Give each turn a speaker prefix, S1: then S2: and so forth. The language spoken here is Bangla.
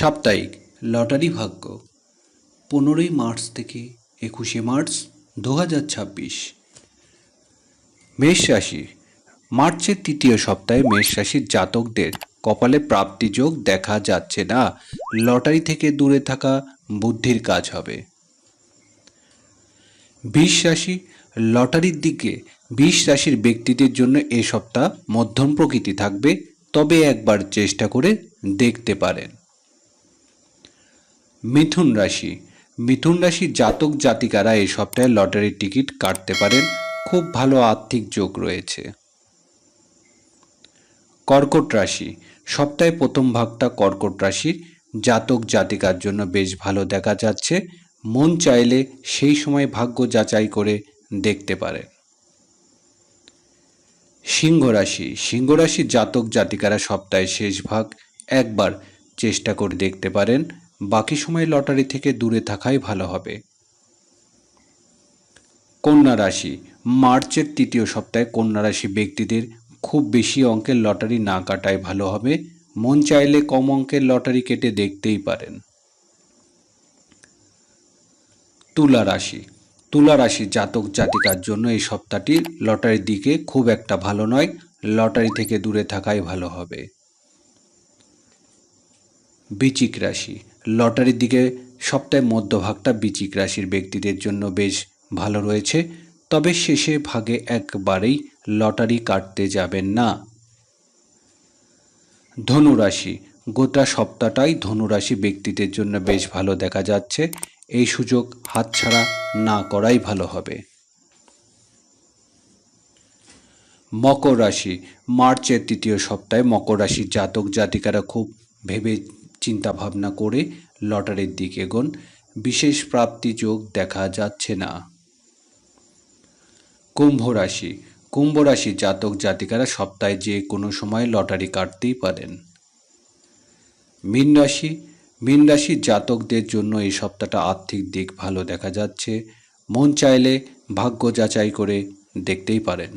S1: সাপ্তাহিক লটারি ভাগ্য 15 মার্চ থেকে 21 মার্চ 2026। মেষ রাশি। মার্চের তৃতীয় সপ্তাহে মেষ রাশির জাতকদের কপালে প্রাপ্তি যোগ দেখা যাচ্ছে না। লটারি থেকে দূরে থাকা বুদ্ধির কাজ হবে। বৃষ রাশি। লটারির দিকে বৃষ রাশির ব্যক্তিদের জন্য এ সপ্তাহ মধ্যম প্রকৃতি থাকবে, তবে একবার চেষ্টা করে দেখতে পারেন। মিথুন রাশি। মিথুন রাশির জাতক জাতিকারা এই সপ্তাহে লটারির টিকিট কাটতে পারেন, খুব ভালো আর্থিক যোগ রয়েছে। কর্কট রাশি। সপ্তাহে প্রথম ভাগটা কর্কট রাশির জাতক জাতিকার জন্য বেশ ভালো দেখা যাচ্ছে, মন চাইলে সেই সময় ভাগ্য যাচাই করে দেখতে পারেন। সিংহ রাশি। সিংহ রাশির জাতক জাতিকারা সপ্তাহের শেষ ভাগ একবার চেষ্টা করে দেখতে পারেন, বাকি সময় লটারি থেকে দূরে থাকাই ভালো হবে। কন্যা রাশি। মার্চের তৃতীয় সপ্তাহে কন্যা রাশি ব্যক্তিদের খুব বেশি অঙ্কের লটারি না কাটাই ভালো হবে, মন চাইলে কম অঙ্কের লটারি কেটে দেখতেই পারেন। তুলা রাশি। তুলা রাশির জাতক জাতিকার জন্য এই সপ্তাহটি লটারির দিকে খুব একটা ভালো নয়, লটারি থেকে দূরে থাকাই ভালো হবে। বৃশ্চিক রাশি। লটারির দিকে সপ্তাহের মধ্যভাগটা বৃশ্চিক রাশির ব্যক্তিদের জন্য বেশ ভালো রয়েছে, তবে শেষে ভাগে একবারেই লটারি কাটতে যাবেন না। ধনুরাশি। গোটা সপ্তাহটাই ধনুরাশি ব্যক্তিদের জন্য বেশ ভালো দেখা যাচ্ছে, এই সুযোগ হাতছাড়া না করাই ভালো হবে। মকর রাশি। মার্চের তৃতীয় সপ্তাহে মকর রাশির জাতক জাতিকারা খুব ভেবে চিন্তা ভাবনা করে লটারির দিকে এগোন, বিশেষ প্রাপ্তি যোগ দেখা যাচ্ছে না। কুম্ভ রাশি। কুম্ভ রাশির জাতক জাতিকারা সপ্তাহে যে কোনো সময় লটারি কাটতেই পারেন। মীন রাশি। মীন রাশির জাতকদের জন্য এই সপ্তাহটা আর্থিক দিক ভালো দেখা যাচ্ছে, মন চাইলে ভাগ্য যাচাই করে দেখতেই পারেন।